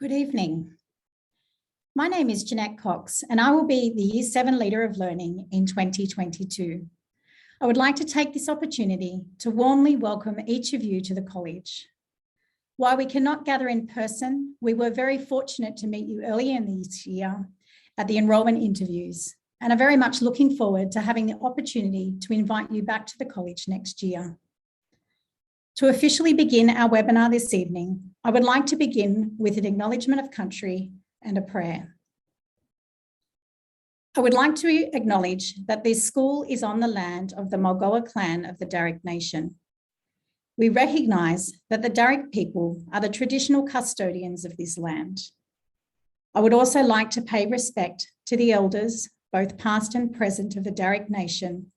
Good evening. My name is Jeanette Cox, and I will be the Year 7 Leader of Learning in 2022. I would like to take this opportunity to warmly welcome each of you to the college. While we cannot gather in person, we were very fortunate to meet you earlier in this year at the enrolment interviews, and are very much looking forward to having the opportunity to invite you back to the college next year. To officially begin our webinar this evening, I would like to begin with an acknowledgement of country and a prayer. I would like to acknowledge that this school is on the land of the Mulgoa clan of the Darug Nation. We recognise that the Darug people are the traditional custodians of this land. I would also like to pay respect to the elders, both past and present, of the Darug Nation,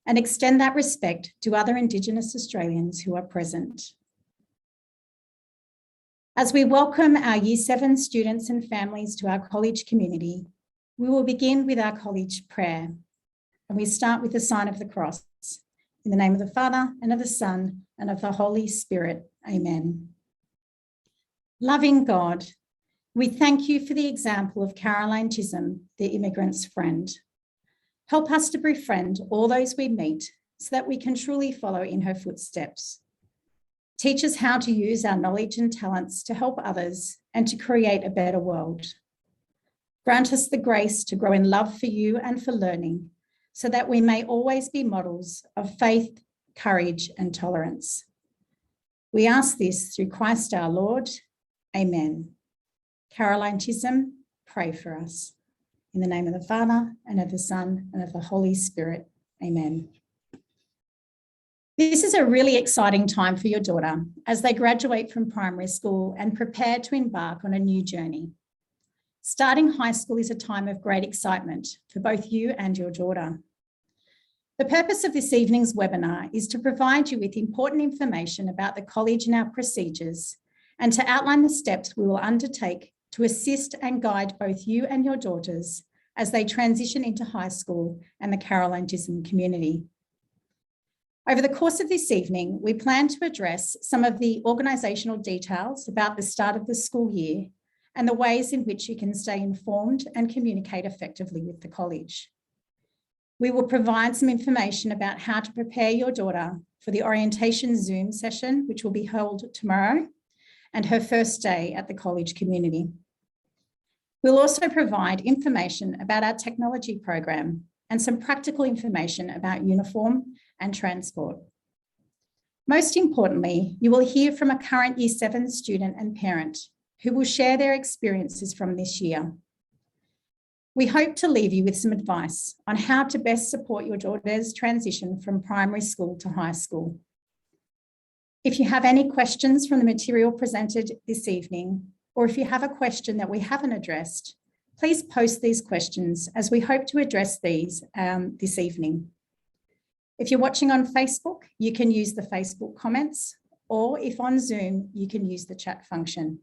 and extend that respect to other Indigenous Australians who are present. As we welcome our Year 7 students and families to our college community, we will begin with our college prayer, and we start with the sign of the cross. In the name of the Father, and of the Son, and of the Holy Spirit, amen. Loving God, we thank you for the example of Caroline Chisholm, the immigrant's friend. Help us to befriend all those we meet so that we can truly follow in her footsteps. Teach us how to use our knowledge and talents to help others and to create a better world. Grant us the grace to grow in love for you and for learning, so that we may always be models of faith, courage, and tolerance. We ask this through Christ our Lord. Amen. Caroline Chisholm, pray for us. In the name of the Father, and of the Son, and of the Holy Spirit. Amen. This is a really exciting time for your daughter as they graduate from primary school and prepare to embark on a new journey. Starting high school is a time of great excitement for both you and your daughter. The purpose of this evening's webinar is to provide you with important information about the college and our procedures, and to outline the steps we will undertake to assist and guide both you and your daughters as they transition into high school and the Caroline Chisholm community. Over the course of this evening, we plan to address some of the organisational details about the start of the school year and the ways in which you can stay informed and communicate effectively with the college. We will provide some information about how to prepare your daughter for the orientation Zoom session, which will be held tomorrow, and her first day at the college community. We'll also provide information about our technology program and some practical information about uniform and transport. Most importantly, you will hear from a current Year 7 student and parent who will share their experiences from this year. We hope to leave you with some advice on how to best support your daughter's transition from primary school to high school. If you have any questions from the material presented this evening, or if you have a question that we haven't addressed, please post these questions as we hope to address these this evening. If you're watching on Facebook, you can use the Facebook comments, or if on Zoom, you can use the chat function.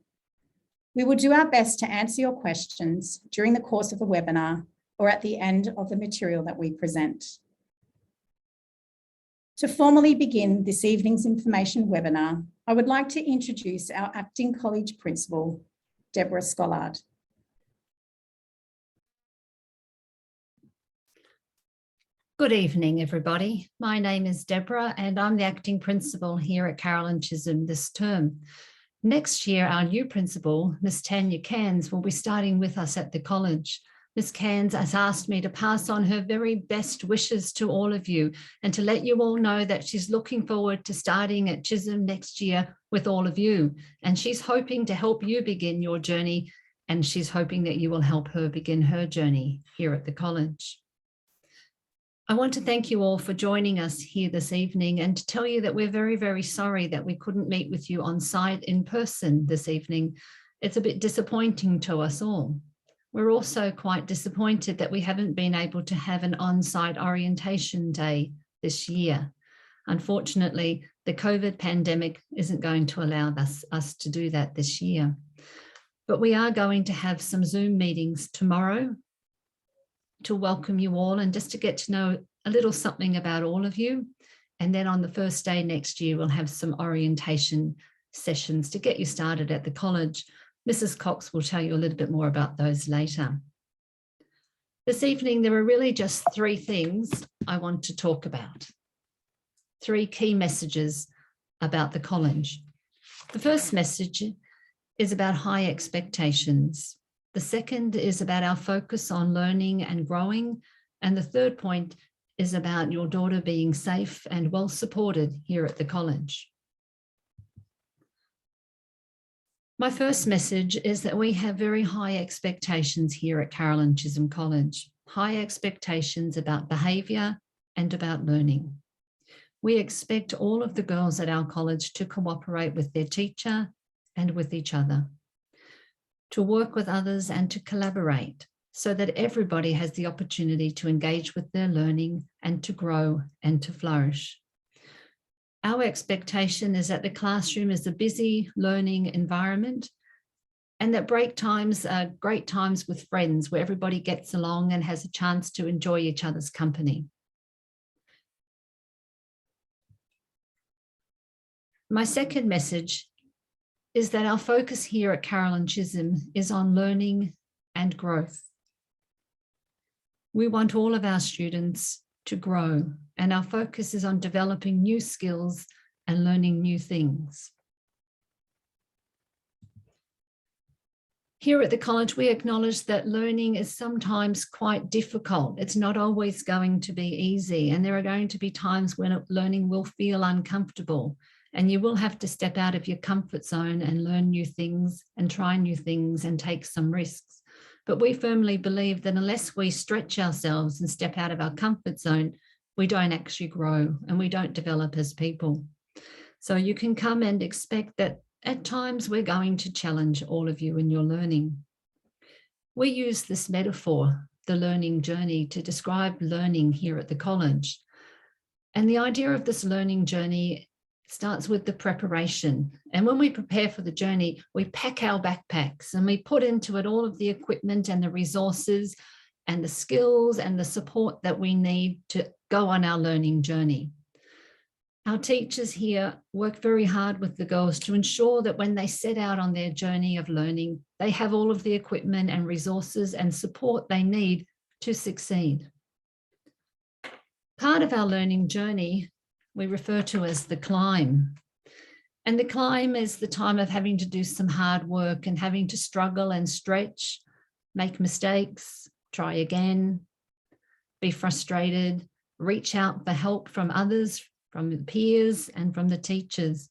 We will do our best to answer your questions during the course of the webinar or at the end of the material that we present. To formally begin this evening's information webinar, I would like to introduce our Acting College Principal, Deborah Scollard. Good evening, everybody. My name is Deborah and I'm the Acting Principal here at Caroline Chisholm this term. Next year, our new principal, Miss Tanya Cairns, will be starting with us at the college. Miss Cairns has asked me to pass on her very best wishes to all of you and to let you all know that she's looking forward to starting at Chisholm next year with all of you. And she's hoping to help you begin your journey, and she's hoping that you will help her begin her journey here at the college. I want to thank you all for joining us here this evening and to tell you that we're very, very sorry that we couldn't meet with you on site in person this evening. It's a bit disappointing to us all. We're also quite disappointed that we haven't been able to have an on-site orientation day this year. Unfortunately, the COVID pandemic isn't going to allow us to do that this year. But we are going to have some Zoom meetings tomorrow to welcome you all and just to get to know a little something about all of you. And then on the first day next year, we'll have some orientation sessions to get you started at the college. Mrs. Cox will tell you a little bit more about those later. This evening, there are really just three things I want to talk about. Three key messages about the college. The first message is about high expectations. The second is about our focus on learning and growing. And the third point is about your daughter being safe and well supported here at the college. My first message is that we have very high expectations here at Carolyn Chisholm College, high expectations about behaviour and about learning. We expect all of the girls at our college to cooperate with their teacher and with each other, to work with others and to collaborate so that everybody has the opportunity to engage with their learning and to grow and to flourish. Our expectation is that the classroom is a busy learning environment and that break times are great times with friends where everybody gets along and has a chance to enjoy each other's company. My second message is that our focus here at Carolyn Chisholm is on learning and growth. We want all of our students to grow, and our focus is on developing new skills and learning new things. Here at the college, we acknowledge that learning is sometimes quite difficult. It's not always going to be easy, and there are going to be times when learning will feel uncomfortable, and you will have to step out of your comfort zone and learn new things and try new things and take some risks. But we firmly believe that unless we stretch ourselves and step out of our comfort zone, we don't actually grow and we don't develop as people. So you can come and expect that at times we're going to challenge all of you in your learning. We use this metaphor, the learning journey, to describe learning here at the college. And the idea of this learning journey starts with the preparation. And when we prepare for the journey, we pack our backpacks and we put into it all of the equipment and the resources and the skills and the support that we need to go on our learning journey. Our teachers here work very hard with the girls to ensure that when they set out on their journey of learning, they have all of the equipment and resources and support they need to succeed. Part of our learning journey we refer to as the climb. And the climb is the time of having to do some hard work and having to struggle and stretch, make mistakes, try again, be frustrated, reach out for help from others, from the peers and from the teachers.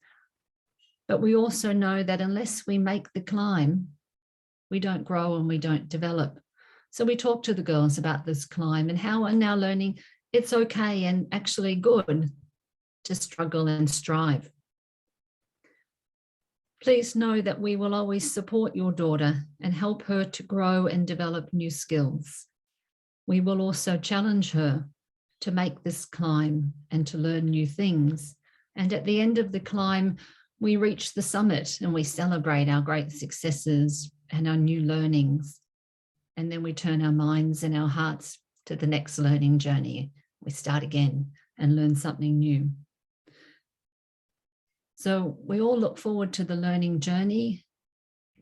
But we also know that unless we make the climb, we don't grow and we don't develop. So we talk to the girls about this climb and how in our learning, it's okay and actually good to struggle and strive. Please know that we will always support your daughter and help her to grow and develop new skills. We will also challenge her to make this climb and to learn new things. And at the end of the climb, we reach the summit and we celebrate our great successes and our new learnings. And then we turn our minds and our hearts to the next learning journey. We start again and learn something new. So we all look forward to the learning journey,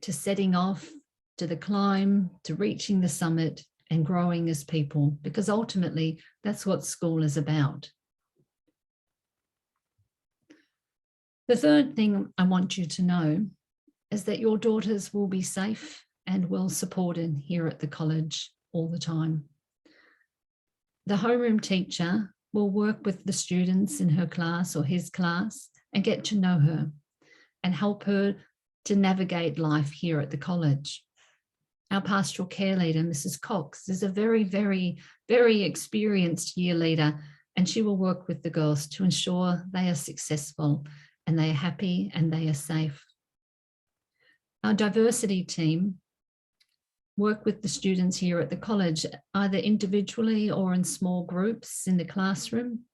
to setting off, to the climb, to reaching the summit and growing as people, because ultimately that's what school is about. The third thing I want you to know is that your daughters will be safe and well supported here at the college all the time. The homeroom teacher will work with the students in her class or his class and get to know her and help her to navigate life here at the college. Our pastoral care leader, Mrs. Cox, is a very, very, very experienced year leader, and she will work with the girls to ensure they are successful and they are happy and they are safe. Our diversity team work with the students here at the college, either individually or in small groups in the classroom.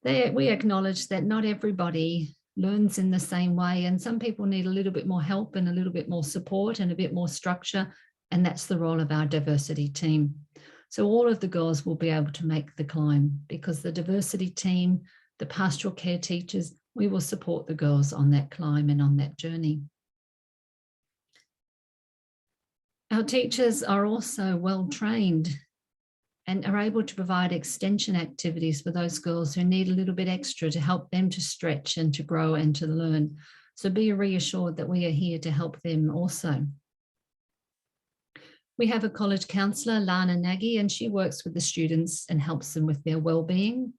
We acknowledge that not everybody learns in the same way, and some people need a little bit more help and a little bit more support and a bit more structure, and that's the role of our diversity team. So all of the girls will be able to make the climb because the diversity team, the pastoral care teachers, we will support the girls on that climb and on that journey. Our teachers are also well trained and are able to provide extension activities for those girls who need a little bit extra to help them to stretch and to grow and to learn. So be reassured that we are here to help them also. We have a college counsellor, Lana Nagy, and she works with the students and helps them with their well-being.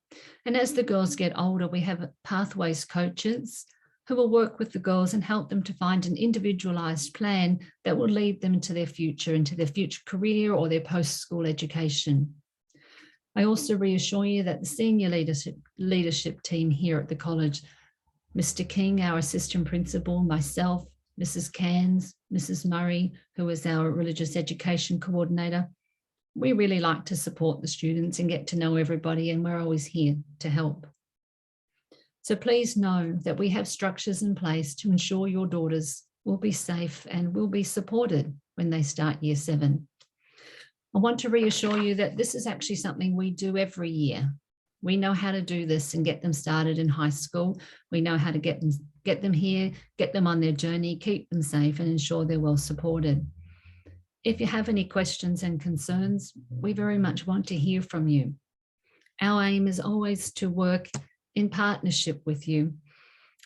And as the girls get older, we have pathways coaches who will work with the girls and help them to find an individualised plan that will lead them into their future career or their post-school education. I also reassure you that the senior leadership team here at the college, Mr. King, our assistant principal, myself, Mrs. Cairns, Mrs. Murray, who is our religious education coordinator, we really like to support the students and get to know everybody, and we're always here to help. So please know that we have structures in place to ensure your daughters will be safe and will be supported when they start Year 7. I want to reassure you that this is actually something we do every year. We know how to do this and get them started in high school. We know how to get them here, get them on their journey, keep them safe and ensure they're well supported. If you have any questions and concerns, we very much want to hear from you. Our aim is always to work in partnership with you.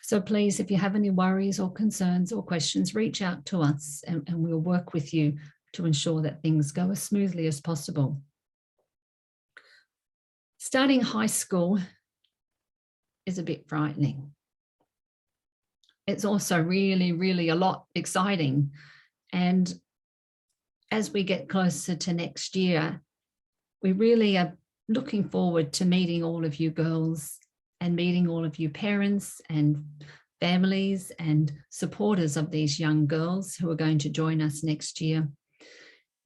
So please, if you have any worries or concerns or questions, reach out to us and we'll work with you to ensure that things go as smoothly as possible. Starting high school is a bit frightening. It's also really, really a lot exciting. And as we get closer to next year, we really are looking forward to meeting all of you girls and meeting all of you parents and families and supporters of these young girls who are going to join us next year.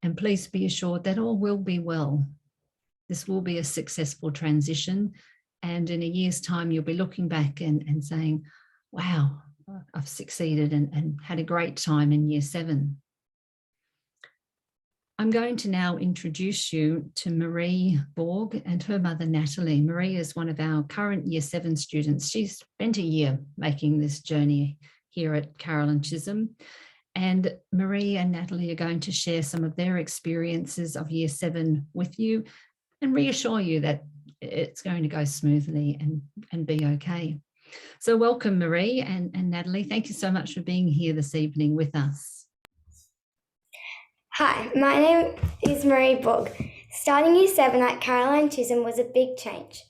And please be assured that all will be well. This will be a successful transition. And in a year's time, you'll be looking back and saying, wow, I've succeeded and had a great time in Year 7. I'm going to now introduce you to Marie Borg and her mother, Natalie. Marie is one of our current Year 7 students. She's spent a year making this journey here at Carolyn Chisholm. And Marie and Natalie are going to share some of their experiences of Year 7 with you and reassure you that it's going to go smoothly and be okay. So welcome, Marie and Natalie. Thank you so much for being here this evening with us. Hi, my name is Marie Borg. Starting Year 7 at Caroline Chisholm was a big change.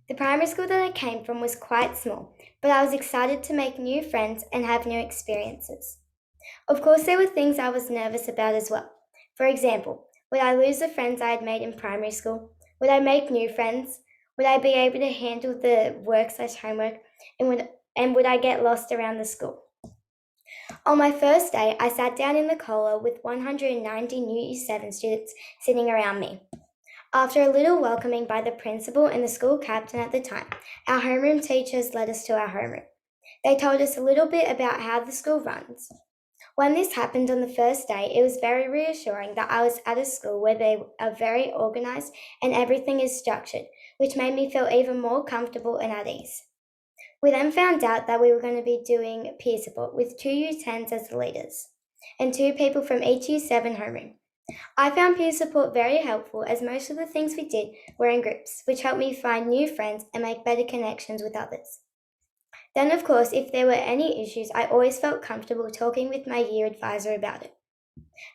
The primary school that I came from was quite small, but I was excited to make new friends and have new experiences. Of course, there were things I was nervous about as well. For example, would I lose the friends I had made in primary school? Would I make new friends? Would I be able to handle the work/homework? And would I get lost around the school? On my first day, I sat down in the Cola with 190 new Year 7 students sitting around me. After a little welcoming by the principal and the school captain at the time, our homeroom teachers led us to our homeroom. They told us a little bit about how the school runs. When this happened on the first day, it was very reassuring that I was at a school where they are very organised and everything is structured, which made me feel even more comfortable and at ease. We then found out that we were going to be doing peer support with 2 Year 10s as the leaders and 2 people from each Year 7 homeroom. I found peer support very helpful as most of the things we did were in groups, which helped me find new friends and make better connections with others. Then, of course, if there were any issues, I always felt comfortable talking with my year advisor about it.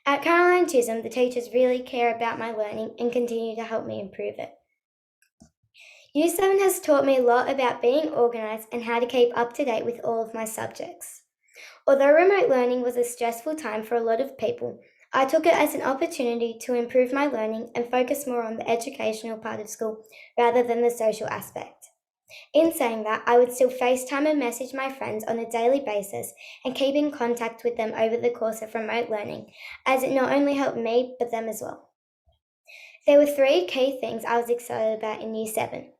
At Caroline Chisholm, the teachers really care about my learning and continue to help me improve it. Year 7 has taught me a lot about being organised and how to keep up to date with all of my subjects. Although remote learning was a stressful time for a lot of people, I took it as an opportunity to improve my learning and focus more on the educational part of school rather than the social aspect. In saying that, I would still FaceTime and message my friends on a daily basis and keep in contact with them over the course of remote learning, as it not only helped me, but them as well. There were 3 key things I was excited about in Year 7.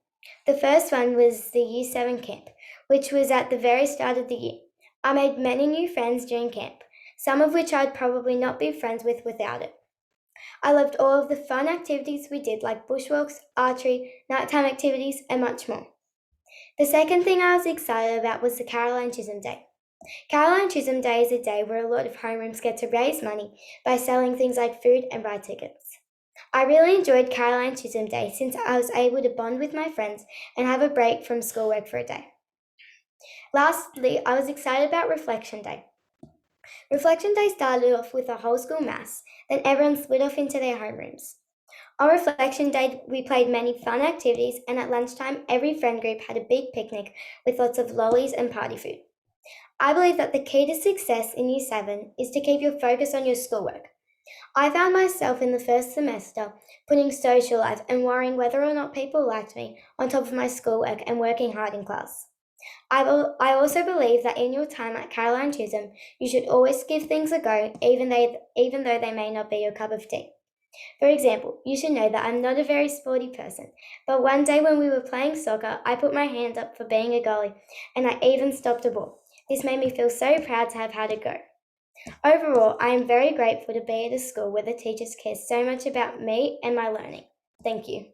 The first one was the Year 7 camp, which was at the very start of the year. I made many new friends during camp, some of which I'd probably not be friends with without it. I loved all of the fun activities we did, like bushwalks, archery, nighttime activities, and much more. The second thing I was excited about was the Caroline Chisholm Day. Caroline Chisholm Day is a day where a lot of homerooms get to raise money by selling things like food and buy tickets. I really enjoyed Caroline Chisholm Day since I was able to bond with my friends and have a break from schoolwork for a day. Lastly, I was excited about Reflection Day. Reflection Day started off with a whole school mass, then everyone split off into their homerooms. On Reflection Day, we played many fun activities, and at lunchtime, every friend group had a big picnic with lots of lollies and party food. I believe that the key to success in Year 7 is to keep your focus on your schoolwork. I found myself in the first semester putting social life and worrying whether or not people liked me on top of my schoolwork and working hard in class. I also believe that in your time at Caroline Chisholm, you should always give things a go, even though they may not be your cup of tea. For example, you should know that I'm not a very sporty person, but one day when we were playing soccer, I put my hand up for being a goalie, and I even stopped a ball. This made me feel so proud to have had a go. Overall, I am very grateful to be at a school where the teachers care so much about me and my learning. Thank you.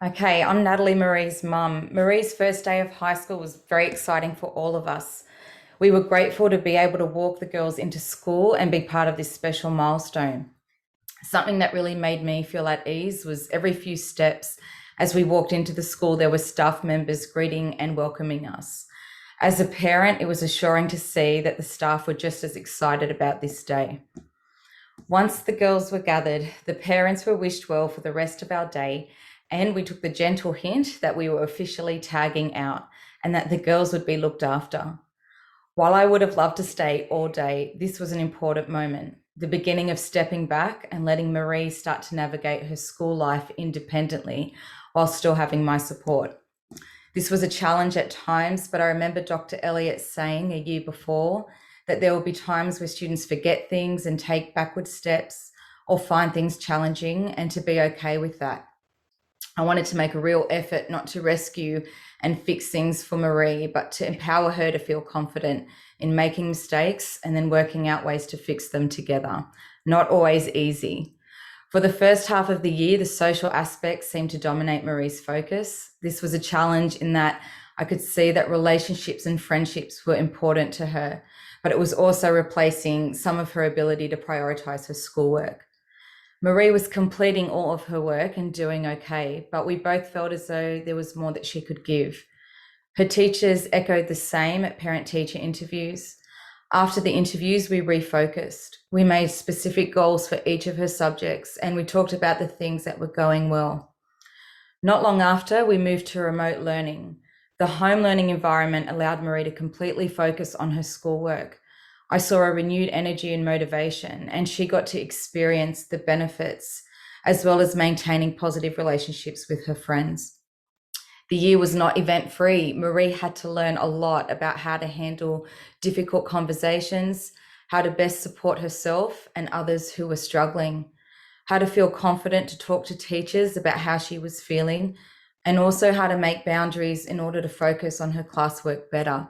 Okay, I'm Natalie Marie's mum. Marie's first day of high school was very exciting for all of us. We were grateful to be able to walk the girls into school and be part of this special milestone. Something that really made me feel at ease was every few steps as we walked into the school, there were staff members greeting and welcoming us. As a parent, it was assuring to see that the staff were just as excited about this day. Once the girls were gathered, the parents were wished well for the rest of our day, and we took the gentle hint that we were officially tagging out and that the girls would be looked after. While I would have loved to stay all day, this was an important moment, the beginning of stepping back and letting Marie start to navigate her school life independently while still having my support. This was a challenge at times, but I remember Dr. Elliott saying a year before that there will be times where students forget things and take backward steps or find things challenging, and to be okay with that. I wanted to make a real effort not to rescue and fix things for Marie, but to empower her to feel confident in making mistakes and then working out ways to fix them together. Not always easy. For the first half of the year, the social aspects seemed to dominate Marie's focus. This was a challenge in that I could see that relationships and friendships were important to her, but it was also replacing some of her ability to prioritize her schoolwork. Marie was completing all of her work and doing okay, but we both felt as though there was more that she could give. Her teachers echoed the same at parent-teacher interviews. After the interviews, we refocused. We made specific goals for each of her subjects, and we talked about the things that were going well. Not long after, we moved to remote learning. The home learning environment allowed Marie to completely focus on her schoolwork. I saw a renewed energy and motivation, and she got to experience the benefits as well as maintaining positive relationships with her friends. The year was not event-free. Marie had to learn a lot about how to handle difficult conversations, how to best support herself and others who were struggling, how to feel confident to talk to teachers about how she was feeling, and also how to make boundaries in order to focus on her classwork better.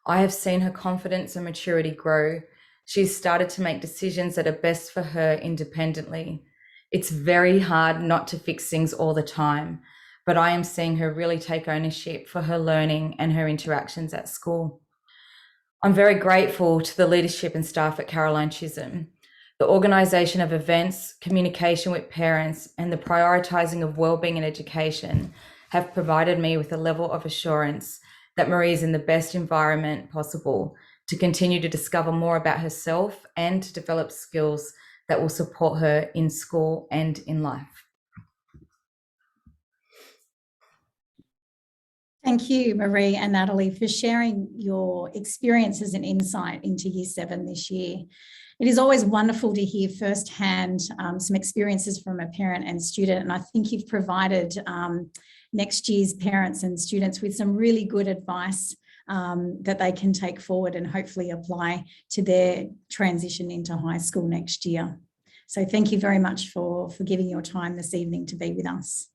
I have seen her confidence and maturity grow. She's started to make decisions that are best for her independently. It's very hard not to fix things all the time, but I am seeing her really take ownership for her learning and her interactions at school. I'm very grateful to the leadership and staff at Caroline Chisholm. The organisation of events, communication with parents, and the prioritising of wellbeing and education have provided me with a level of assurance that Marie is in the best environment possible to continue to discover more about herself and to develop skills that will support her in school and in life. Thank you, Marie and Natalie, for sharing your experiences and insight into Year 7 this year. It is always wonderful to hear firsthand some experiences from a parent and student, and I think you've provided next year's parents and students with some really good advice that they can take forward and hopefully apply to their transition into high school next year. So thank you very much for giving your time this evening to be with us.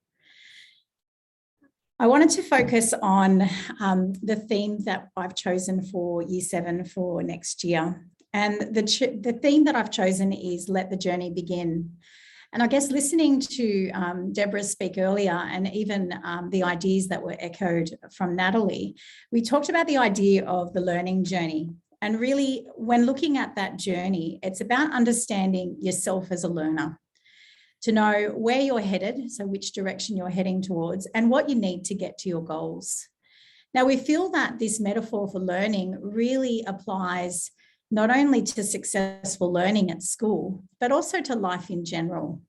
I wanted to focus on the theme that I've chosen for Year 7 for next year. And the theme that I've chosen is Let the Journey Begin. And I guess listening to Deborah speak earlier, and even the ideas that were echoed from Natalie, we talked about the idea of the learning journey. And really, when looking at that journey, it's about understanding yourself as a learner, to know where you're headed, so which direction you're heading towards, and what you need to get to your goals. Now, we feel that this metaphor for learning really applies not only to successful learning at school, but also to life in general.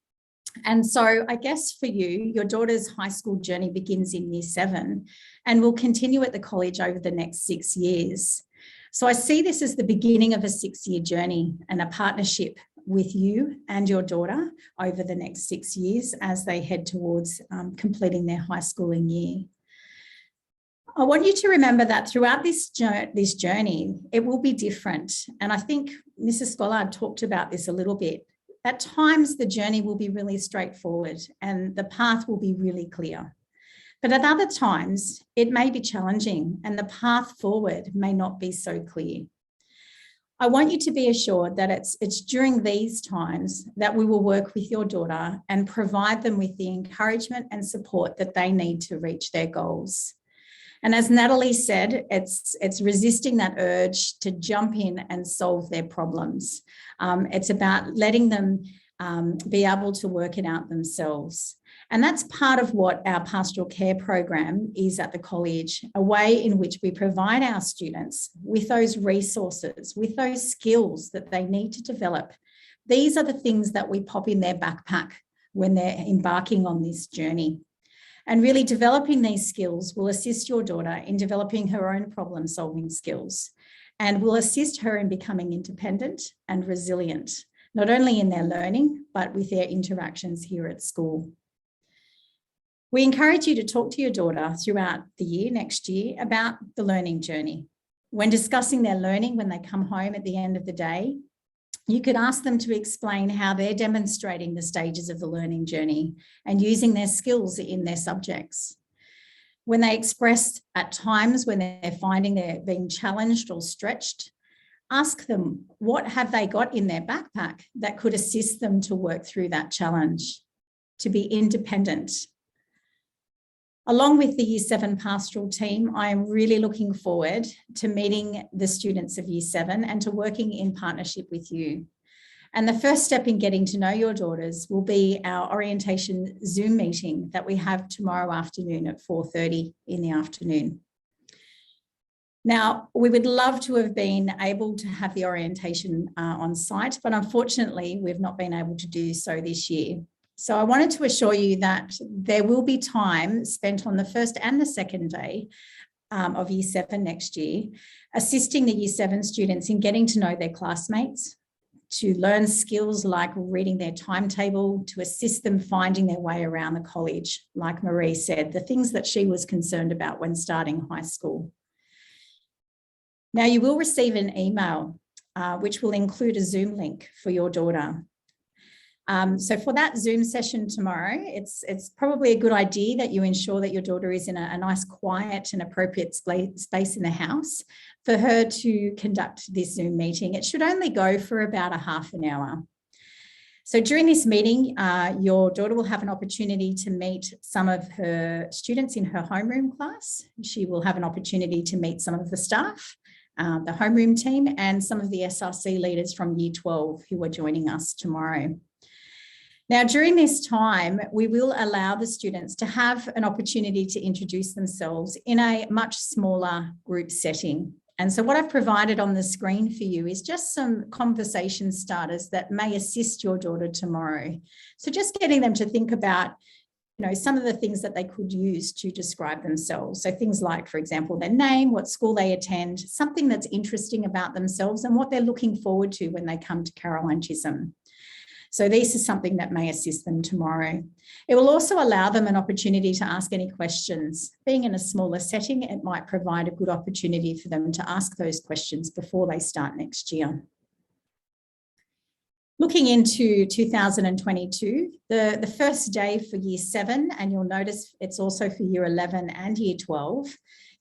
And so I guess for you, your daughter's high school journey begins in year 7 and will continue at the college over the next 6 years. So I see this as the beginning of a 6-year journey and a partnership with you and your daughter over the next 6 years as they head towards completing their high schooling year. I want you to remember that throughout this journey, it will be different. And I think Mrs. Scollard talked about this a little bit. At times, the journey will be really straightforward and the path will be really clear. But at other times, it may be challenging and the path forward may not be so clear. I want you to be assured that it's during these times that we will work with your daughter and provide them with the encouragement and support that they need to reach their goals. And as Natalie said, it's resisting that urge to jump in and solve their problems. It's about letting them be able to work it out themselves. And that's part of what our pastoral care program is at the college, a way in which we provide our students with those resources, with those skills that they need to develop. These are the things that we pop in their backpack when they're embarking on this journey. And really developing these skills will assist your daughter in developing her own problem-solving skills and will assist her in becoming independent and resilient, not only in their learning, but with their interactions here at school. We encourage you to talk to your daughter throughout the year, next year, about the learning journey. When discussing their learning, when they come home at the end of the day, you could ask them to explain how they're demonstrating the stages of the learning journey and using their skills in their subjects. When they express at times when they're finding they're being challenged or stretched, ask them what have they got in their backpack that could assist them to work through that challenge, to be independent. Along with the Year 7 pastoral team, I am really looking forward to meeting the students of Year 7 and to working in partnership with you. And the first step in getting to know your daughters will be our orientation Zoom meeting that we have tomorrow afternoon at 4:30 in the afternoon. Now, we would love to have been able to have the orientation on site, but unfortunately, we've not been able to do so this year. So I wanted to assure you that there will be time spent on the first and the second day of Year 7 next year, assisting the Year 7 students in getting to know their classmates, to learn skills like reading their timetable, to assist them finding their way around the college, like Marie said, the things that she was concerned about when starting high school. Now, you will receive an email, which will include a Zoom link for your daughter. So for that Zoom session tomorrow, it's probably a good idea that you ensure that your daughter is in a nice, quiet and appropriate space in the house for her to conduct this Zoom meeting. It should only go for about a half an hour. So during this meeting, your daughter will have an opportunity to meet some of her students in her homeroom class. She will have an opportunity to meet some of the staff, the homeroom team, and some of the SRC leaders from Year 12 who are joining us tomorrow. Now, during this time, we will allow the students to have an opportunity to introduce themselves in a much smaller group setting. And so what I've provided on the screen for you is just some conversation starters that may assist your daughter tomorrow. So just getting them to think about, some of the things that they could use to describe themselves. So things like, for example, their name, what school they attend, something that's interesting about themselves and what they're looking forward to when they come to Caroline Chisholm. So this is something that may assist them tomorrow. It will also allow them an opportunity to ask any questions. Being in a smaller setting, it might provide a good opportunity for them to ask those questions before they start next year. Looking into 2022, the first day for Year 7, and you'll notice it's also for Year 11 and Year 12,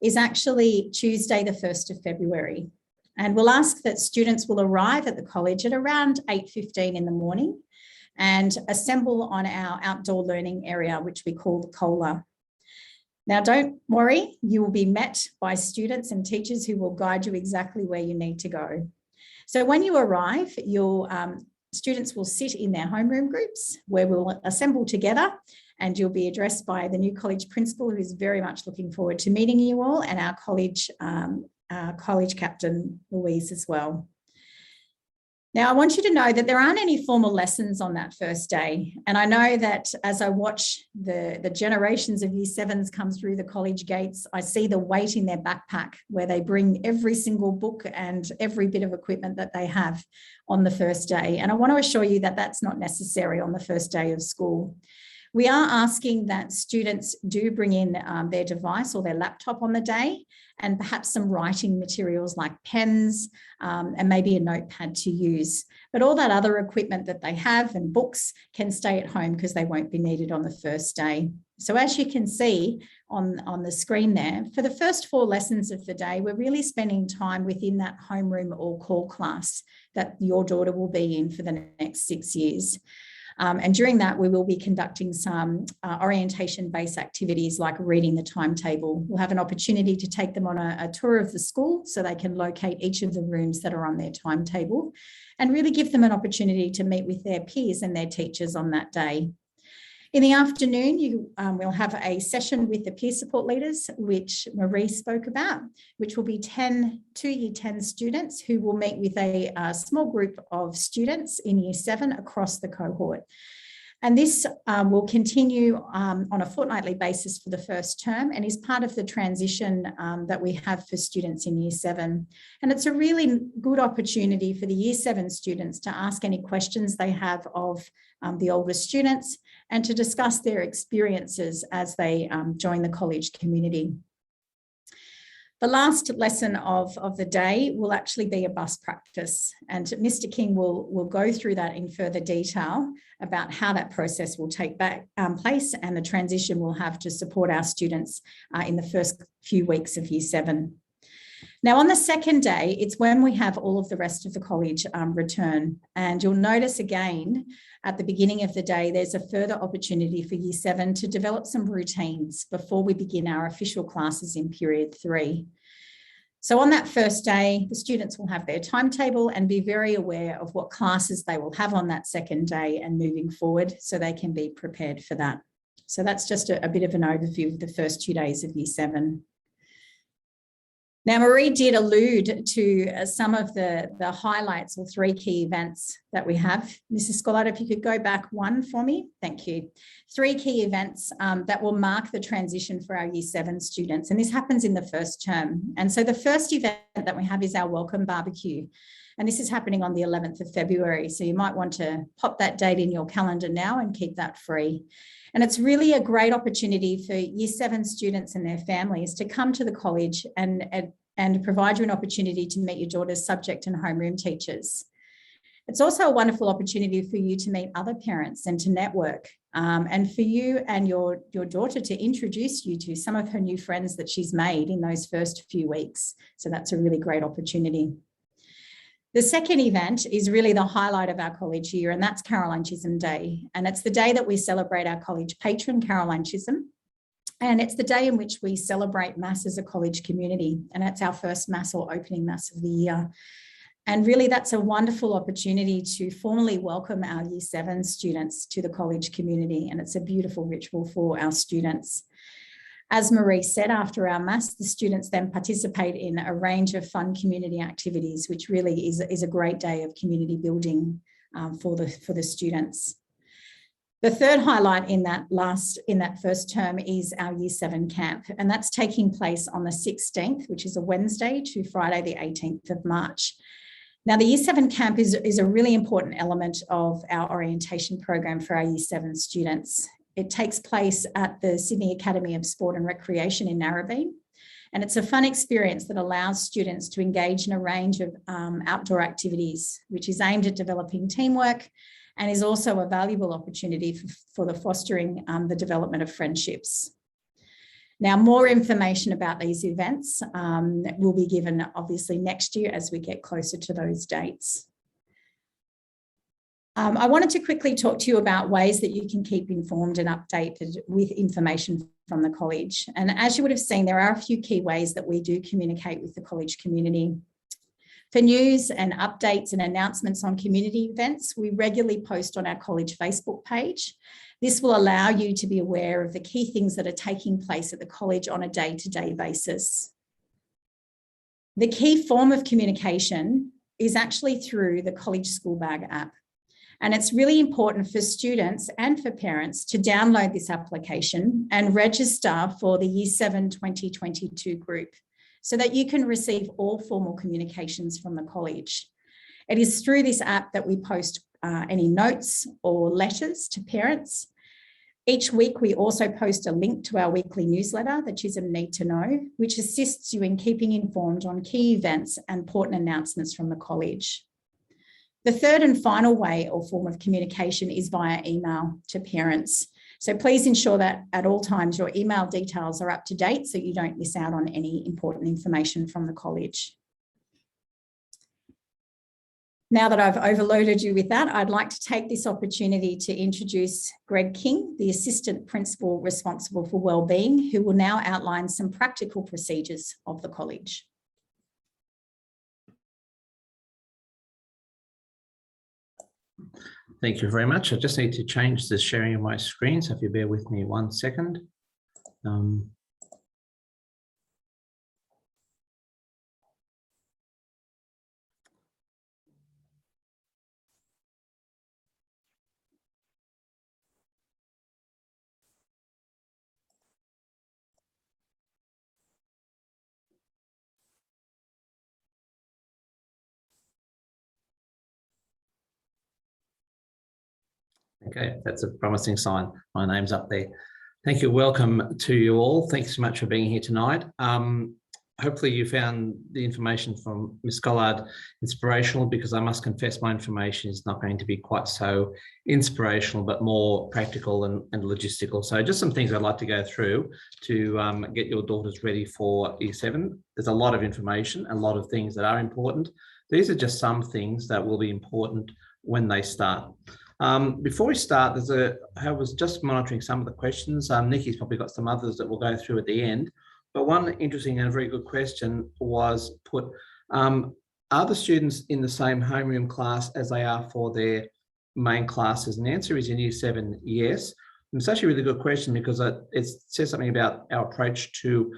is actually Tuesday, the 1st of February. And we'll ask that students will arrive at the college at around 8:15 in the morning. and assemble on our outdoor learning area, which we call the COLA. Now, don't worry, you will be met by students and teachers who will guide you exactly where you need to go. So when you arrive, your students will sit in their homeroom groups where we'll assemble together, and you'll be addressed by the new college principal, who is very much looking forward to meeting you all, and our college captain, Louise, as well. Now, I want you to know that there aren't any formal lessons on that first day. And I know that as I watch the generations of Year 7s come through the college gates, I see the weight in their backpack where they bring every single book and every bit of equipment that they have on the first day. And I want to assure you that that's not necessary on the first day of school. We are asking that students do bring in their device or their laptop on the day, and perhaps some writing materials like pens and maybe a notepad to use. But all that other equipment that they have and books can stay at home because they won't be needed on the first day. So as you can see on the screen there, for the first 4 lessons of the day, we're really spending time within that homeroom or call class that your daughter will be in for the next 6 years. And during that, we will be conducting some orientation-based activities like reading the timetable. We'll have an opportunity to take them on a tour of the school so they can locate each of the rooms that are on their timetable, and really give them an opportunity to meet with their peers and their teachers on that day. In the afternoon, we'll have a session with the peer support leaders, which Marie spoke about, which will be 2 Year 10 students who will meet with a small group of students in Year 7 across the cohort. And this will continue on a fortnightly basis for the first term, and is part of the transition that we have for students in Year 7. And it's a really good opportunity for the Year 7 students to ask any questions they have of the older students, and to discuss their experiences as they join the college community. The last lesson of the day will actually be a bus practice, and Mr. King will go through that in further detail about how that process will take place, and the transition we'll have to support our students in the first few weeks of Year 7. Now, on the second day, it's when we have all of the rest of the college return, and you'll notice again at the beginning of the day, there's a further opportunity for Year 7 to develop some routines before we begin our official classes in period 3. So on that first day, the students will have their timetable and be very aware of what classes they will have on that second day and moving forward, so they can be prepared for that. So that's just a bit of an overview of the first 2 days of Year 7. Now, Marie did allude to some of the highlights or 3 key events that we have. Mrs. Scolard, if you could go back 1 for me. Thank you. 3 key events that will mark the transition for our Year 7 students. And this happens in the first term. And so the first event that we have is our welcome barbecue. And this is happening on the 11th of February. So you might want to pop that date in your calendar now and keep that free. And it's really a great opportunity for Year 7 students and their families to come to the college and provide you an opportunity to meet your daughter's subject and homeroom teachers. It's also a wonderful opportunity for you to meet other parents and to network, and for you and your daughter to introduce you to some of her new friends that she's made in those first few weeks. So that's a really great opportunity. The second event is really the highlight of our college year, and that's Caroline Chisholm Day. And it's the day that we celebrate our college patron, Caroline Chisholm. And it's the day in which we celebrate Mass as a college community. And it's our first Mass or opening Mass of the year. And really, that's a wonderful opportunity to formally welcome our Year 7 students to the college community. And it's a beautiful ritual for our students. As Marie said, after our Mass, the students then participate in a range of fun community activities, which really is a great day of community building for the students. The third highlight in that first term is our Year 7 camp, and that's taking place on the 16th, which is a Wednesday, to Friday, the 18th of March. Now, the Year 7 camp is a really important element of our orientation program for our Year 7 students. It takes place at the Sydney Academy of Sport and Recreation in Narrabeen, and it's a fun experience that allows students to engage in a range of outdoor activities, which is aimed at developing teamwork and is also a valuable opportunity for the fostering the development of friendships. Now, more information about these events will be given obviously next year as we get closer to those dates. I wanted to quickly talk to you about ways that you can keep informed and updated with information from the college. And as you would have seen, there are a few key ways that we do communicate with the college community. For news and updates and announcements on community events, we regularly post on our college Facebook page. This will allow you to be aware of the key things that are taking place at the college on a day-to-day basis. The key form of communication is actually through the College School Bag app. And it's really important for students and for parents to download this application and register for the Year 7 2022 group so that you can receive all formal communications from the college. It is through this app that we post any notes or letters to parents. Each week, we also post a link to our weekly newsletter, the Chisholm Need to Know, which assists you in keeping informed on key events and important announcements from the college. The third and final way or form of communication is via email to parents. So please ensure that at all times your email details are up to date so you don't miss out on any important information from the college. Now that I've overloaded you with that, I'd like to take this opportunity to introduce Greg King, the Assistant Principal responsible for wellbeing, who will now outline some practical procedures of the college. Thank you very much. I just need to change the sharing of my screen, so if you bear with me 1 second. Okay, that's a promising sign. My name's up there. Thank you. Welcome to you all. Thanks so much for being here tonight. Hopefully you found the information from Ms. Collard inspirational, because I must confess my information is not going to be quite so inspirational, but more practical and logistical. So just some things I'd like to go through to get your daughters ready for Year 7. There's a lot of information, a lot of things that are important. These are just some things that will be important when they start. Before we start, I was just monitoring some of the questions. Nikki's probably got some others that we'll go through at the end. But one interesting and very good question was put, are the students in the same homeroom class as they are for their main classes? And the answer is in Year 7, yes. And it's actually a really good question, because it says something about our approach to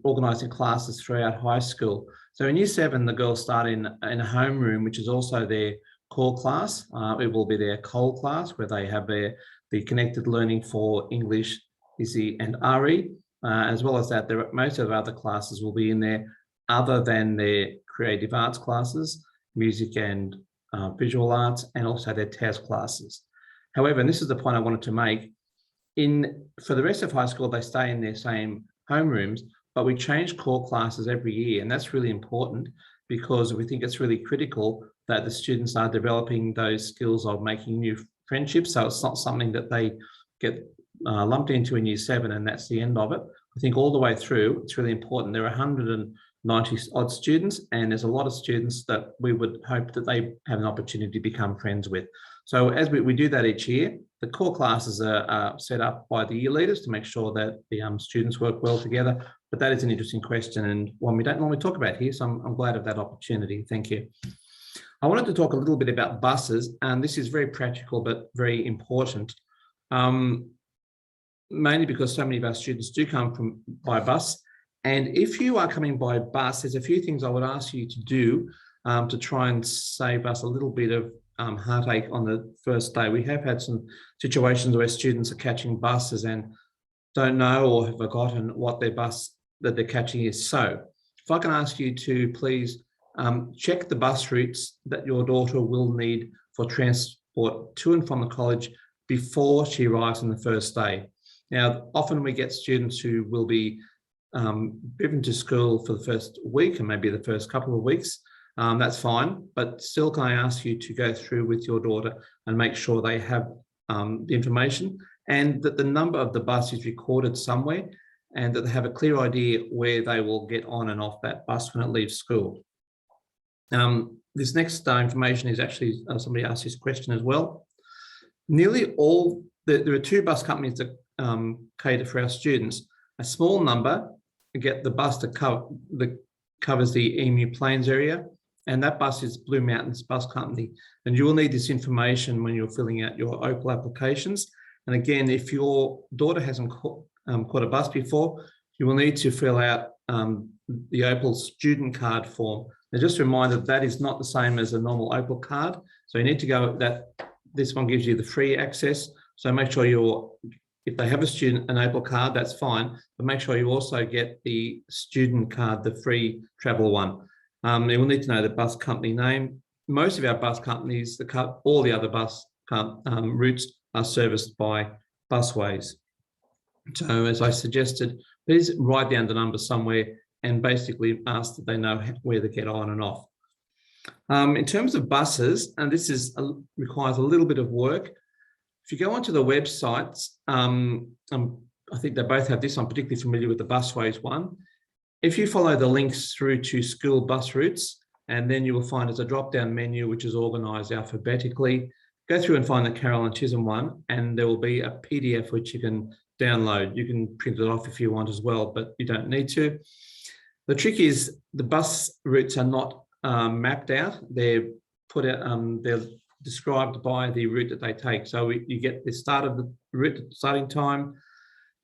organising classes throughout high school. So in Year 7, the girls start in a homeroom, which is also their core class. It will be their COL class, where they have the connected learning for English, ISI and RE. As well as that, most of the other classes will be in there, other than their creative arts classes, music and visual arts, and also their TAS classes. However, and this is the point I wanted to make, for the rest of high school, they stay in their same homerooms, but we change core classes every year. And that's really important, because we think it's really critical that the students are developing those skills of making new friendships. So it's not something that they get lumped into in Year 7 and that's the end of it. I think all the way through, it's really important. There are 190 odd students, and there's a lot of students that we would hope that they have an opportunity to become friends with. So as we do that each year, the core classes are set up by the year leaders to make sure that the students work well together. But that is an interesting question, and one we don't normally talk about here, so I'm glad of that opportunity. Thank you. I wanted to talk a little bit about buses, and this is very practical but very important. Mainly because so many of our students do come by bus. And if you are coming by bus, there's a few things I would ask you to do to try and save us a little bit of heartache on the first day. We have had some situations where students are catching buses and don't know or have forgotten what their bus that they're catching is. So if I can ask you to please check the bus routes that your daughter will need for transport to and from the college before she arrives on the first day. Now, often we get students who will be driven to school for the first week and maybe the first couple of weeks. That's fine, but still can I ask you to go through with your daughter and make sure they have the information, and that the number of the bus is recorded somewhere, and that they have a clear idea where they will get on and off that bus when it leaves school. This next information is actually, somebody asked this question as well. Nearly all, there are 2 bus companies that cater for our students. A small number get the bus that covers the Emu Plains area, and that bus is Blue Mountains Bus Company. And you will need this information when you're filling out your Opal applications. And again, if your daughter hasn't caught a bus before, you will need to fill out the Opal student card form. Now, just a reminder, that is not the same as a normal Opal card. So you need to go, this one gives you the free access. So make sure if they have an Opal card, that's fine, but make sure you also get the student card, the free travel one. You will need to know the bus company name. Most of our bus companies, all the other bus routes are serviced by Busways. So as I suggested, please write down the number somewhere and basically ask that they know where to get on and off. In terms of buses, and this requires a little bit of work. If you go onto the websites, I think they both have this. I'm particularly familiar with the Busways one. If you follow the links through to school bus routes, and then you will find there's a drop-down menu which is organised alphabetically. Go through and find the Caroline Chisholm one, and there will be a PDF which you can download. You can print it off if you want as well, but you don't need to. The trick is the bus routes are not mapped out. They're put out, they're described by the route that they take. So you get the start of the route, starting time.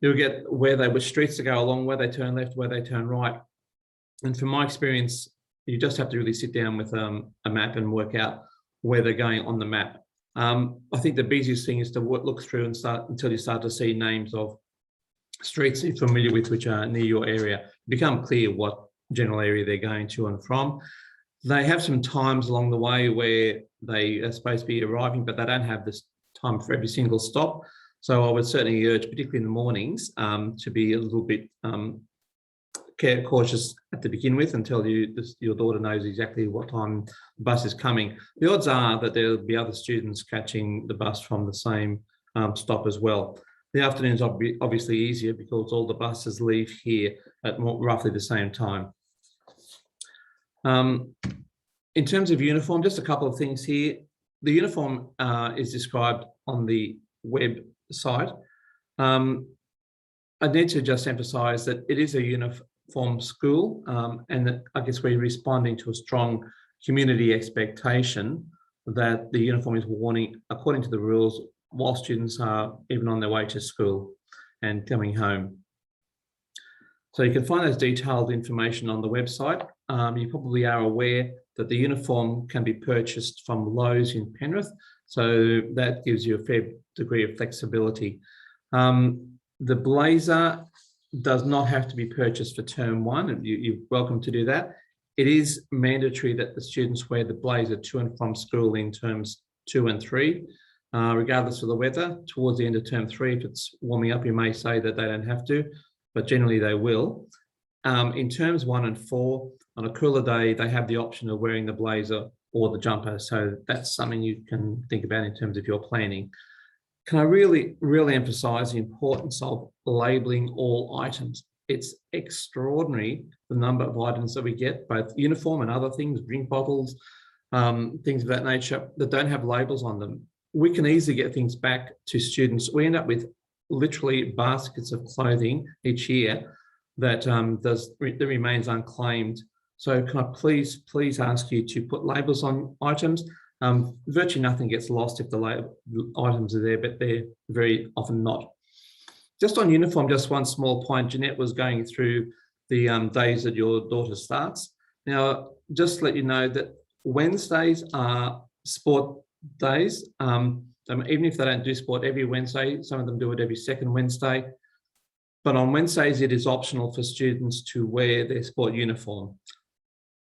You'll get which streets to go along, where they turn left, where they turn right. And from my experience, you just have to really sit down with a map and work out where they're going on the map. I think the easiest thing is to look through and until you start to see names of streets you're familiar with which are near your area. Become clear what general area they're going to and from. They have some times along the way where they are supposed to be arriving, but they don't have this time for every single stop. So I would certainly urge, particularly in the mornings, to be a little bit cautious at the begin with until your daughter knows exactly what time the bus is coming. The odds are that there'll be other students catching the bus from the same stop as well. The afternoons are obviously easier because all the buses leave here at roughly the same time. In terms of uniform, just a couple of things here. The uniform is described on the website. I need to just emphasise that it is a uniform school, and that I guess we're responding to a strong community expectation that the uniform is worn according to the rules while students are even on their way to school and coming home. So you can find those detailed information on the website. You probably are aware that the uniform can be purchased from Lowe's in Penrith, so that gives you a fair degree of flexibility. The blazer does not have to be purchased for term 1, and you're welcome to do that. It is mandatory that the students wear the blazer to and from school in terms 2 and 3, regardless of the weather. Towards the end of term 3, if it's warming up, you may say that they don't have to, but generally they will. In terms 1 and 4, on a cooler day, they have the option of wearing the blazer or the jumper. So that's something you can think about in terms of your planning. Can I really, really emphasize the importance of labeling all items? It's extraordinary the number of items that we get, both uniform and other things, drink bottles, things of that nature, that don't have labels on them. We can easily get things back to students. We end up with literally baskets of clothing each year that remains unclaimed. So can I please ask you to put labels on items? Virtually nothing gets lost if the items are there, but they're very often not. Just on uniform, just one small point. Jeanette was going through the days that your daughter starts. Now, just to let you know that Wednesdays are sport days. Even if they don't do sport every Wednesday, some of them do it every second Wednesday. But on Wednesdays, it is optional for students to wear their sport uniform.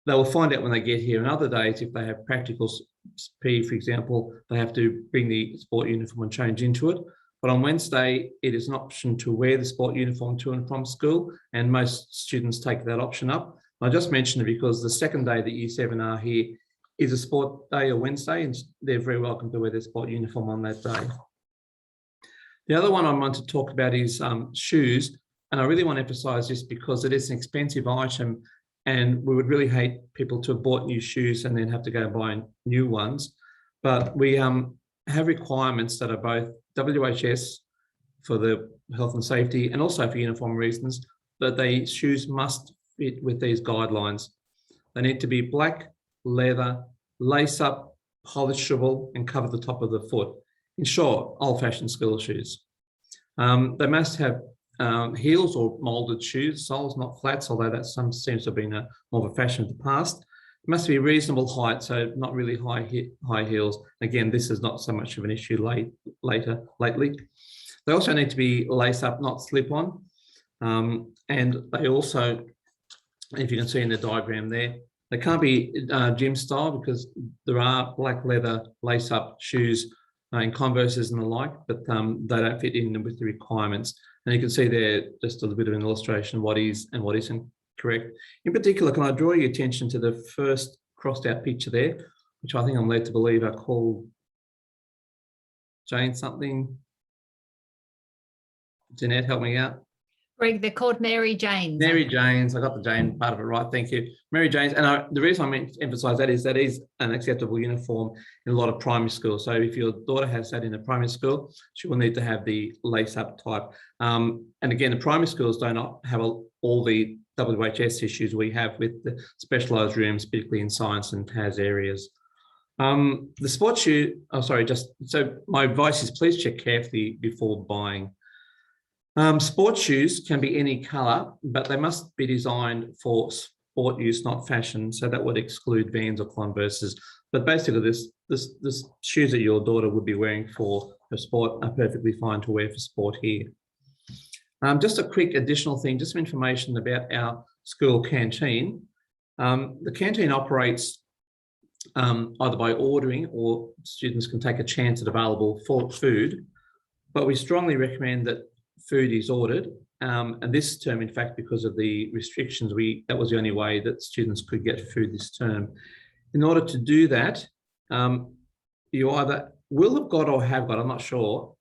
They will find out when they get here. And other days, if they have practical PE, for example, they have to bring the sport uniform and change into it. But on Wednesday, it is an option to wear the sport uniform to and from school, and most students take that option up. I just mentioned it because the second day that Year 7 are here is a sport day or Wednesday, and they're very welcome to wear their sport uniform on that day. The other one I want to talk about is shoes, and I really want to emphasise this because it is an expensive item, And we would really hate people to have bought new shoes and then have to go buy new ones. But we have requirements that are both WHS for the health and safety and also for uniform reasons, that the shoes must fit with these guidelines. They need to be black, leather, lace up, polishable, and cover the top of the foot. In short, old-fashioned school shoes. They must have heels or molded shoes, soles, not flats, although that seems to have been more of a fashion of the past. It must be reasonable height, so not really high heels. Again, this is not so much of an issue lately. They also need to be lace up, not slip on. And they also, if you can see in the diagram there, they can't be gym style because there are black leather lace up shoes in Converses and the like, but they don't fit in with the requirements. And you can see there just a little bit of an illustration of what is and what isn't correct. In particular, can I draw your attention to the first crossed out picture there, which I think I'm led to believe are called Jane something. Jeanette, help me out. Greg, they're called Mary Janes. Mary Janes, I got the Jane part of it right, thank you. Mary Janes, and the reason I emphasise that is an acceptable uniform in a lot of primary schools. So if your daughter has that in a primary school, she will need to have the lace-up type. And again, the primary schools do not have all the WHS issues we have with the specialised rooms, particularly in science and TAS areas. The sports shoe, so my advice is please check carefully before buying. Sports shoes can be any colour, but they must be designed for sport use, not fashion. So that would exclude Vans or Converses. But basically, this shoes that your daughter would be wearing for sport are perfectly fine to wear for sport here. Just a quick additional thing, just some information about our school canteen. The canteen operates either by ordering or students can take a chance at available food. But we strongly recommend that food is ordered, and this term, in fact, because of the restrictions, that was the only way that students could get food this term. In order to do that, you either will have got or have got, I'm not sure.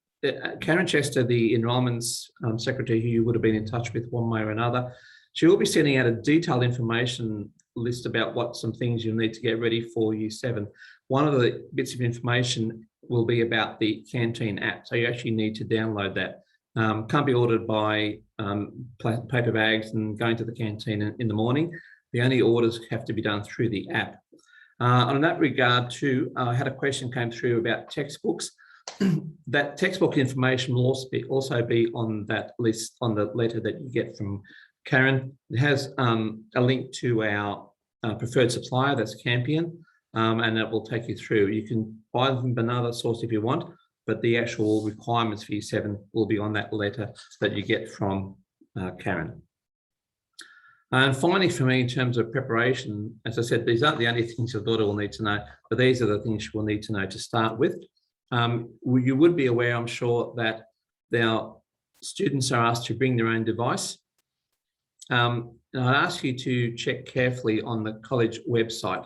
Karen Chester, the enrolments secretary, who you would have been in touch with one way or another, she will be sending out a detailed information list about what some things you'll need to get ready for Year 7. One of the bits of information will be about the canteen app, so you actually need to download that. Can't be ordered by paper bags and going to the canteen in the morning. The only orders have to be done through the app. On that regard too, I had a question came through about textbooks. That textbook information will also be on that list, on the letter that you get from Karen. It has a link to our preferred supplier, that's Campion, and that will take you through. You can buy them from another source if you want, but the actual requirements for Year 7 will be on that letter that you get from Karen. And finally, for me, in terms of preparation, as I said, these aren't the only things your daughter will need to know, but these are the things she will need to know to start with. You would be aware, I'm sure, that our students are asked to bring their own device. And I'd ask you to check carefully on the college website.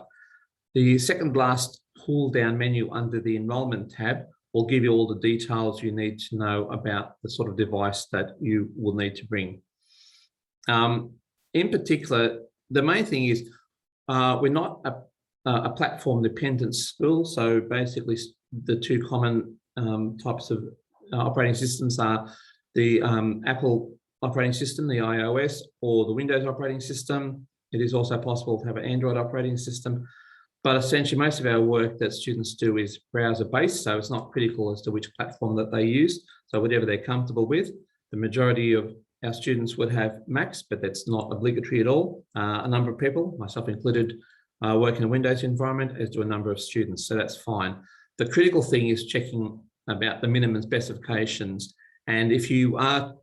The second last pull down menu under the enrolment tab will give you all the details you need to know about the sort of device that you will need to bring. In particular, the main thing is we're not a platform dependent school. So basically the two common types of operating systems are the Apple operating system, the iOS, or the Windows operating system. It is also possible to have an Android operating system. But essentially, most of our work that students do is browser-based, so it's not critical as to which platform that they use. So whatever they're comfortable with. The majority of our students would have Macs, but that's not obligatory at all. A number of people, myself included, work in a Windows environment, as do a number of students, so that's fine. The critical thing is checking about the minimum specifications. And if you are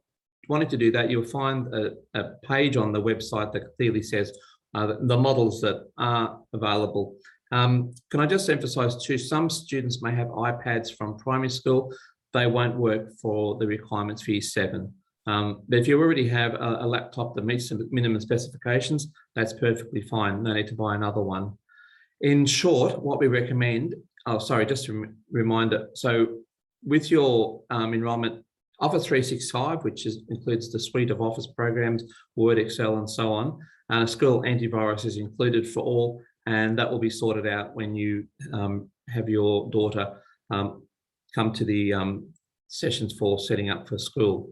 wanting to do that, you'll find a page on the website that clearly says the models that are available. Can I just emphasize too, some students may have iPads from primary school. They won't work for the requirements for Year 7. But if you already have a laptop that meets the minimum specifications, that's perfectly fine. No need to buy another one. In short, what we recommend, just a reminder. So with your enrolment, Office 365, which includes the suite of Office programs, Word, Excel, and so on, And a school antivirus is included for all, and that will be sorted out when you have your daughter come to the sessions for setting up for school.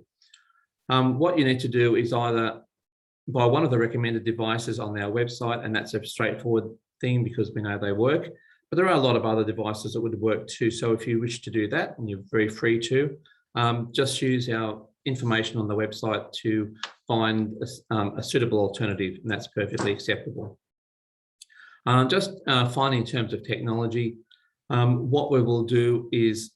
What you need to do is either buy one of the recommended devices on our website, and that's a straightforward thing because we know they work, but there are a lot of other devices that would work too. So if you wish to do that, and you're very free to, just use our information on the website to find a suitable alternative, and that's perfectly acceptable. Finally, in terms of technology, what we will do is,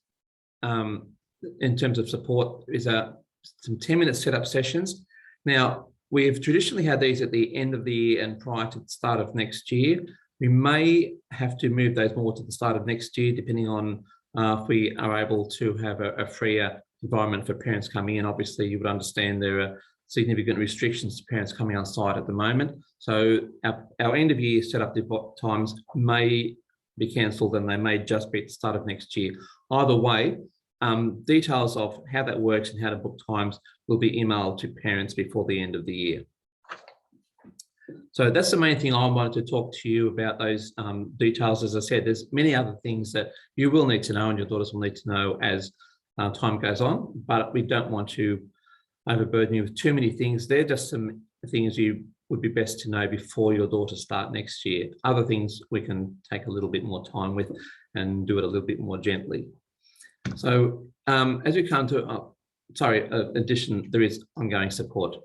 in terms of support, is some 10-minute setup sessions. Now, we've traditionally had these at the end of the year and prior to the start of next year. We may have to move those more to the start of next year, depending on if we are able to have a freer environment for parents coming in. Obviously, you would understand there are significant restrictions to parents coming on site at the moment. So our end of year setup times may be cancelled, and they may just be at the start of next year. Either way, details of how that works and how to book times will be emailed to parents before the end of the year. So that's the main thing I wanted to talk to you about, those details. As I said, there's many other things that you will need to know and your daughters will need to know as time goes on, but we don't want to overburden you with too many things. They're just some things you would be best to know before your daughters start next year. Other things we can take a little bit more time with and do it a little bit more gently. So as we come to, addition, there is ongoing support.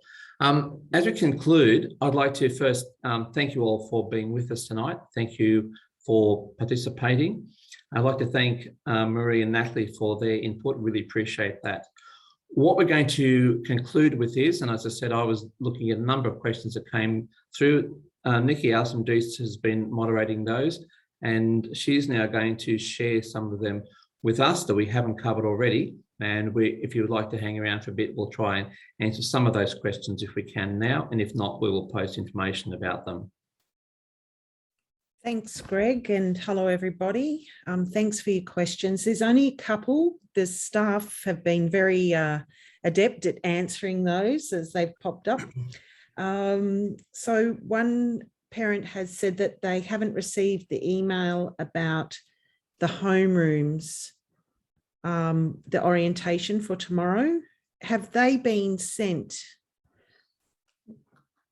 As we conclude, I'd like to first thank you all for being with us tonight. Thank you for participating. I'd like to thank Marie and Natalie for their input. Really appreciate that. What we're going to conclude with is, and as I said, I was looking at a number of questions that came through. Nikki Alsam-Dees has been moderating those, and she's now going to share some of them with us that we haven't covered already. And if you would like to hang around for a bit, we'll try and answer some of those questions if we can now, and if not, we will post information about them. Thanks, Greg, and hello, everybody. Thanks for your questions. There's only a couple. The staff have been very adept at answering those as they've popped up. So one parent has said that they haven't received the email about the homerooms, the orientation for tomorrow. Have they been sent?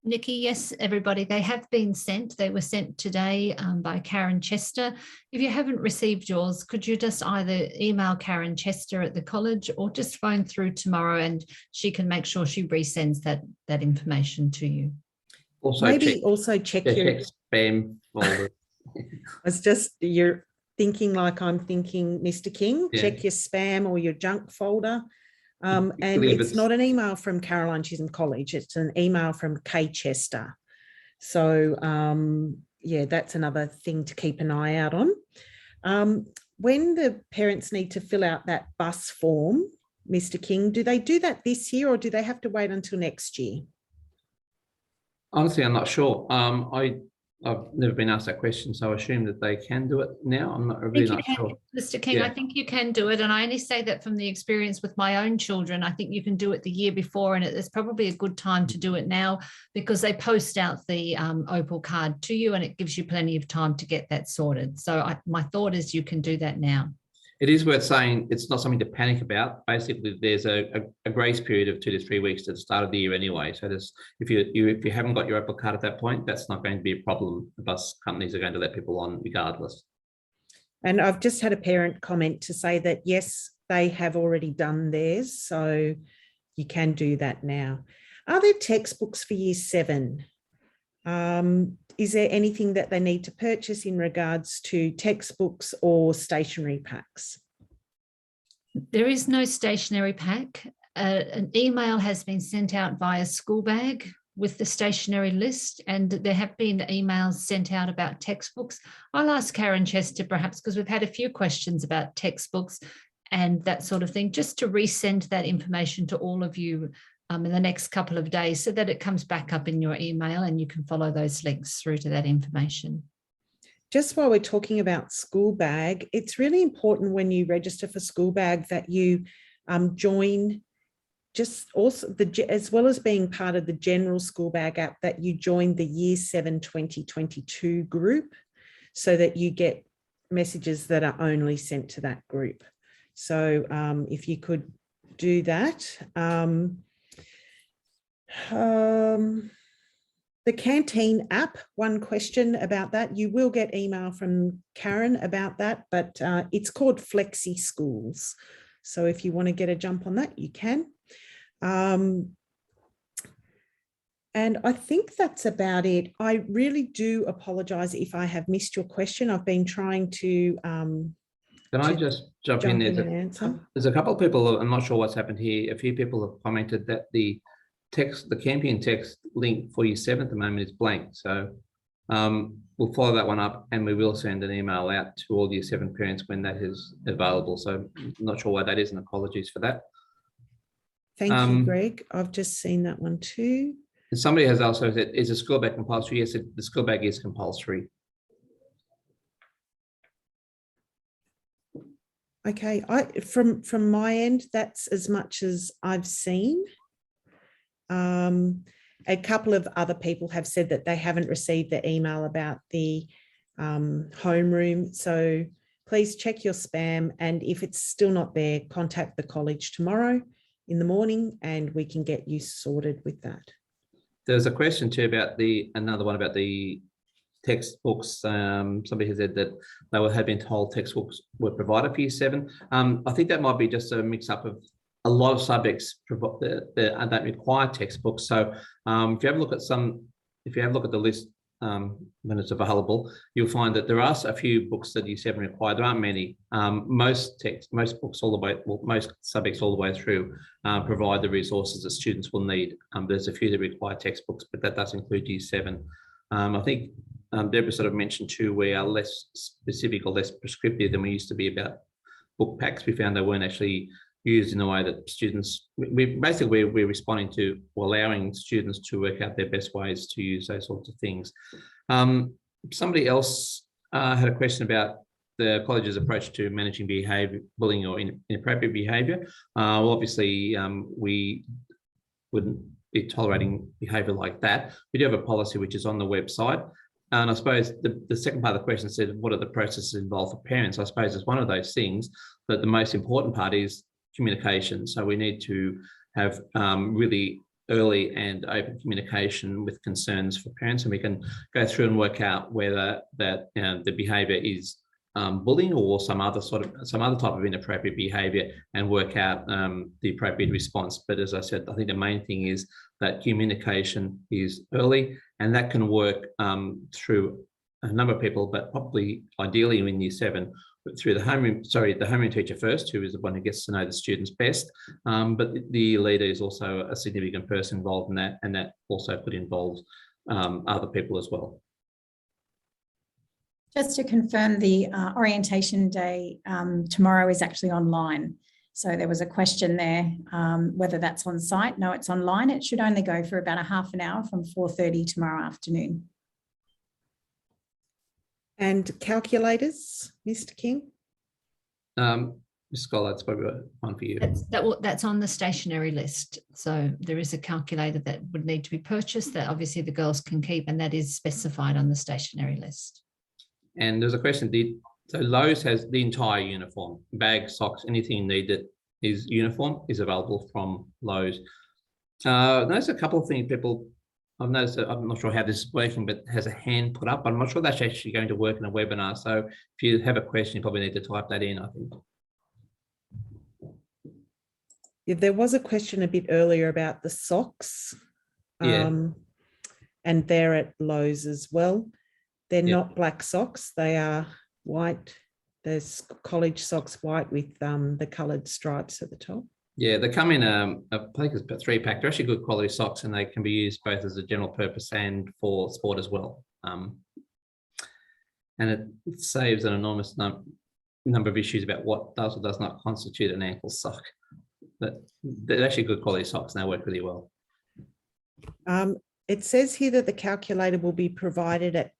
Nikki, yes, everybody, they have been sent. They were sent today by Karen Chester. If you haven't received yours, could you just either email Karen Chester at the college or just phone through tomorrow and she can make sure she resends that information to you. Also Maybe check, also check your spam folder. It's just you're thinking like I'm thinking, Mr. King. Yeah. Check your spam or your junk folder. And it's not an email from Caroline Chisholm College. It's an email from Kay Chester. So yeah, that's another thing to keep an eye out on. When the parents need to fill out that bus form, Mr. King, do they do that this year or do they have to wait until next year? Honestly, I'm not sure. I've never been asked that question, so I assume that they can do it now. I'm really not sure. Mr. King, Yeah. I think you can do it. And I only say that from the experience with my own children. I think you can do it the year before, and it's probably a good time to do it now because they post out the Opal card to you and it gives you plenty of time to get that sorted. So my thought is you can do that now. It is worth saying it's not something to panic about. Basically, there's a grace period of 2 to 3 weeks to the start of the year anyway. So if you haven't got your Opal card at that point, that's not going to be a problem. The bus companies are going to let people on regardless. And I've just had a parent comment to say that, yes, they have already done theirs. So you can do that now. Are there textbooks for year 7? Is there anything that they need to purchase in regards to textbooks or stationery packs? There is no stationery pack. An email has been sent out via school bag with the stationery list, and there have been emails sent out about textbooks. I'll ask Karen Chester perhaps, because we've had a few questions about textbooks and that sort of thing, just to resend that information to all of you in the next couple of days so that it comes back up in your email and you can follow those links through to that information. Just while we're talking about school bag, it's really important when you register for school bag that you join just also as well as being part of the general school bag app, that you join the Year 7 2022 group so that you get messages that are only sent to that group. So if you could do that. The Canteen app, one question about that. You will get email from Karen about that, but it's called Flexi Schools. So if you want to get a jump on that, you can. And I think that's about it. I really do apologise if I have missed your question. I've been trying to Can I just jump in? and answer. There's a couple of people, I'm not sure what's happened here. A few people have commented that the Campion text link for Year 7 at the moment is blank. So we'll follow that one up, and we will send an email out to all Year 7 parents when that is available. So I'm not sure why that is, and apologies for that. Thank you, Greg. I've just seen that one too. And somebody has also said, is a school bag compulsory? Yes, the school bag is compulsory. Okay, from my end, that's as much as I've seen. A couple of other people have said that they haven't received the email about the homeroom. So please check your spam, and if it's still not there, contact the college tomorrow in the morning and we can get you sorted with that. There's a question too about another one about the textbooks. Somebody has said that they had been told textbooks were provided for Year 7. I think that might be just a mix up of a lot of subjects that don't require textbooks. So if you have a look at the list when it's available, you'll find that there are a few books that Year 7 require. There aren't many. Most books all the way, well, most subjects all the way through provide the resources that students will need. There's a few that require textbooks, but that does include Year 7. I think Deborah sort of mentioned too, we are less specific or less prescriptive than we used to be about book packs. We found they weren't actually used in a way that students, we're responding to, or allowing students to work out their best ways to use those sorts of things. Somebody else had a question about the college's approach to managing behaviour, bullying or inappropriate behaviour. Well, obviously, we wouldn't be tolerating behaviour like that. We do have a policy which is on the website. And I suppose the second part of the question said, what are the processes involved for parents? I suppose it's one of those things, but the most important part is communication. So we need to have really early and open communication with concerns for parents, and we can go through and work out whether that the behaviour is bullying or some other type of inappropriate behaviour, and work out the appropriate response. But as I said, I think the main thing is that communication is early, and that can work through a number of people, but probably ideally in Year 7, through the homeroom teacher first, who is the one who gets to know the students best. But the leader is also a significant person involved in that, and that also could involve other people as well. Just to confirm, the orientation day tomorrow is actually online. So there was a question there, whether that's on site. No, it's online. It should only go for about a half an hour from 4:30 tomorrow afternoon. And calculators, Mr. King? Ms. Scholar, that's probably one for you. That's on the stationery list. So there is a calculator that would need to be purchased that obviously the girls can keep, and that is specified on the stationery list. And there's a question, so Lowe's has the entire uniform, bag, socks, anything you need that is uniform is available from Lowe's. There's a couple of things I've noticed, that I'm not sure how this is working, but has a hand put up. I'm not sure that's actually going to work in a webinar. So if you have a question, you probably need to type that in, I think. Yeah, there was a question a bit earlier about the socks. Yeah. And they're at Lowe's as well. They're not black socks. They are white. There's college socks white with the coloured stripes at the top. Yeah, they come in I think it's a 3-pack. They're actually good quality socks, and they can be used both as a general purpose and for sport as well. And it saves an enormous number of issues about what does or does not constitute an ankle sock. But they're actually good quality socks, and they work really well. It says here that the calculator will be provided at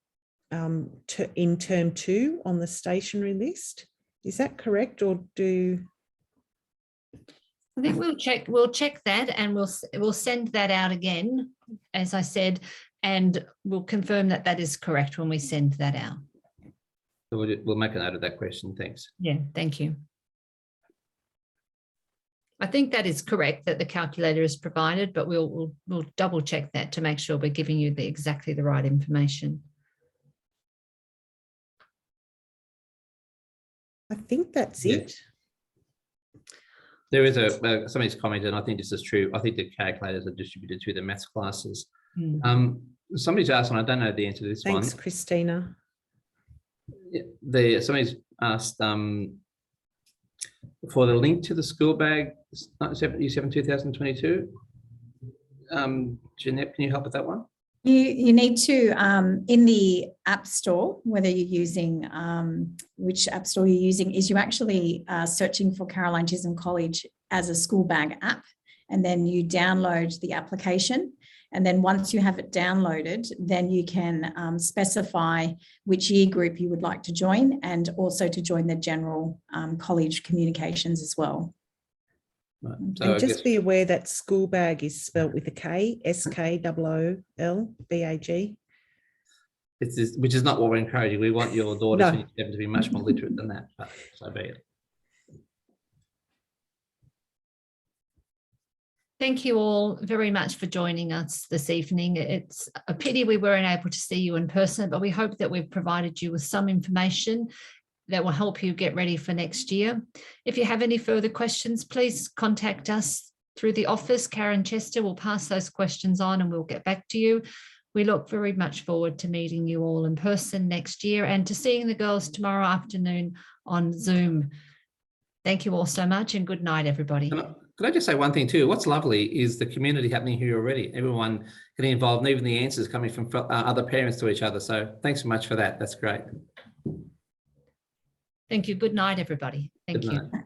in term 2 on the stationery list. Is that correct, or do? I think we'll check that, and we'll send that out again, as I said, and we'll confirm that that is correct when we send that out. So we'll make a note of that question. Thanks. Yeah, thank you. I think that is correct, that the calculator is provided, but we'll double check that to make sure we're giving you exactly the right information. I think that's Yeah. it. There is somebody's commented, and I think this is true. I think the calculators are distributed to the maths classes. Mm. Somebody's asked, and I don't know the answer to this Thanks, one. Christina. Somebody's asked for the link to the school bag U7 2022. Jeanette, can you help with that one? You need to, in the App Store, whether you're using, which App Store you're using, is you actually searching for Caroline Chisholm College as a school bag app, and then you download the application. And then once you have it downloaded, then you can specify which year group you would like to join, and also to join the general college communications as well. Right. And So I just guess- be aware that school bag is spelt with a K, SKOOLBAG. which is not what we're encouraging. We want your daughters No. to be much more literate than that. But so be it. Thank you all very much for joining us this evening. It's a pity we weren't able to see you in person, but we hope that we've provided you with some information that will help you get ready for next year. If you have any further questions, please contact us through the office. Karen Chester will pass those questions on and we'll get back to you. We look very much forward to meeting you all in person next year and to seeing the girls tomorrow afternoon on Zoom. Thank you all so much, and good night, everybody. Could I just say one thing too? What's lovely is the community happening here already. Everyone getting involved, and even the answers coming from other parents to each other. So thanks so much for that. That's great. Thank you. Good night, everybody. Thank Good you. night.